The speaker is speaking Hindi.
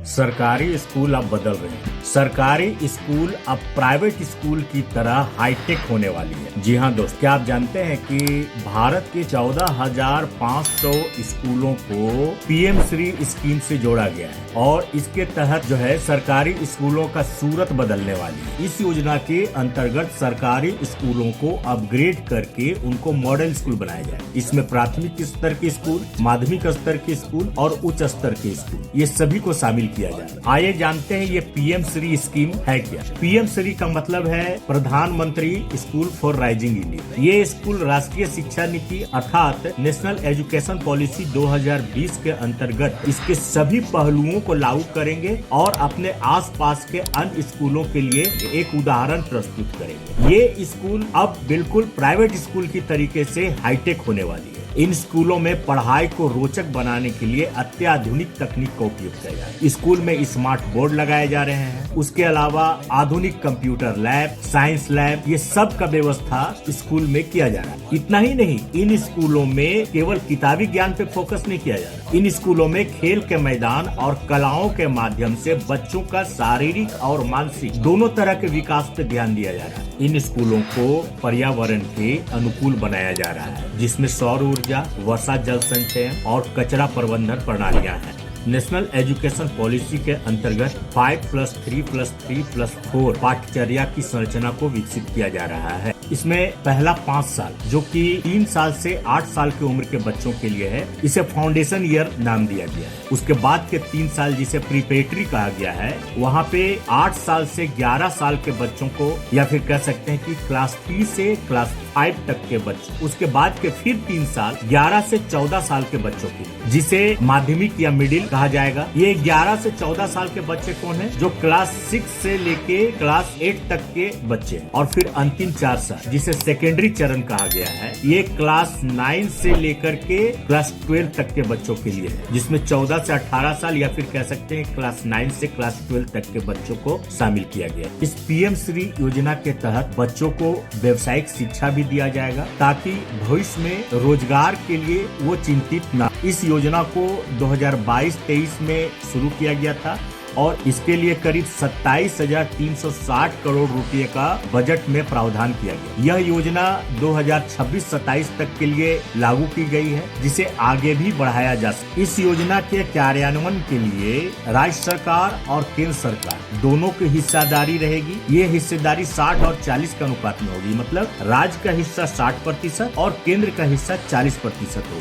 सरकारी स्कूल अब बदल रहे हैं। सरकारी स्कूल अब प्राइवेट स्कूल की तरह हाईटेक होने वाली है। जी हाँ दोस्त, क्या आप जानते हैं कि भारत के 14,500 स्कूलों को पीएम श्री स्कीम से जोड़ा गया है और इसके तहत जो है सरकारी स्कूलों का सूरत बदलने वाली है। इस योजना के अंतर्गत सरकारी स्कूलों को अपग्रेड करके उनको मॉडल स्कूल बनाया जाए। इसमें प्राथमिक स्तर के स्कूल, माध्यमिक स्तर के स्कूल और उच्च स्तर के स्कूल, ये सभी को शामिल किया जाए। आइए जानते हैं ये पीएम श्री स्कीम है क्या। पीएम श्री का मतलब है प्रधानमंत्री स्कूल फॉर राइजिंग इंडिया। ये स्कूल राष्ट्रीय शिक्षा नीति अर्थात नेशनल एजुकेशन पॉलिसी 2020 के अंतर्गत इसके सभी पहलुओं को लागू करेंगे और अपने आसपास के अन्य स्कूलों के लिए एक उदाहरण प्रस्तुत करेंगे। ये स्कूल अब बिल्कुल प्राइवेट स्कूल की तरीके से हाईटेक होने वाली है। इन स्कूलों में पढ़ाई को रोचक बनाने के लिए अत्याधुनिक तकनीक का उपयोग किया जाए। स्कूल में स्मार्ट बोर्ड लगाए जा रहे हैं। उसके अलावा आधुनिक कंप्यूटर लैब, साइंस लैब, ये सब का व्यवस्था स्कूल में किया जा रहा है। इतना ही नहीं, इन स्कूलों में केवल किताबी ज्ञान पे फोकस नहीं किया जा रहा। इन स्कूलों में खेल के मैदान और कलाओं के माध्यम से बच्चों का शारीरिक और मानसिक दोनों तरह के विकास पे ध्यान दिया जा रहा है। इन स्कूलों को पर्यावरण के अनुकूल बनाया जा रहा है, जिसमें सौर ऊर्जा, वर्षा जल संचयन और कचरा प्रबंधन प्रणालियां हैं। नेशनल एजुकेशन पॉलिसी के अंतर्गत 5+3+3+4 पाठ्यचर्या की संरचना को विकसित किया जा रहा है। इसमें पहला 5 साल जो कि 3 साल से 8 साल की उम्र के बच्चों के लिए है, इसे फाउंडेशन ईयर नाम दिया गया है। उसके बाद के 3 साल जिसे प्रीपेटरी कहा गया है, वहाँ पे 8 साल से 11 साल के बच्चों को, या फिर कह सकते हैं कि क्लास 3 से क्लास 5 तक के बच्चे। उसके बाद के फिर 3 साल 11 से 14 साल के बच्चों के लिए, जिसे माध्यमिक या मिडिल कहा जाएगा। ये 11 से 14 साल के बच्चे कौन है? जो क्लास 6 से लेके क्लास 8 तक के बच्चे। और फिर अंतिम 4 साल जिसे सेकेंडरी चरण कहा गया है, ये क्लास 9 से लेकर के क्लास 12 तक के बच्चों के लिए है, जिसमें 14 से 18 साल या फिर कह सकते हैं क्लास 9 से क्लास 12 तक के बच्चों को शामिल किया गया। इस पीएम श्री योजना के तहत बच्चों को व्यावसायिक शिक्षा भी दिया जाएगा ताकि भविष्य में रोजगार के लिए वो चिंतित न। इस योजना को 2022-23 में शुरू किया गया था और इसके लिए करीब 27,360 करोड़ रुपए का बजट में प्रावधान किया गया। यह योजना 2026-27 तक के लिए लागू की गई है, जिसे आगे भी बढ़ाया जा सकता है। इस योजना के कार्यान्वयन के लिए राज्य सरकार और केंद्र सरकार दोनों की हिस्सेदारी रहेगी। ये हिस्सेदारी 60 और 40 के अनुपात में होगी, मतलब राज्य का हिस्सा 60% और केंद्र का हिस्सा 40% होगा।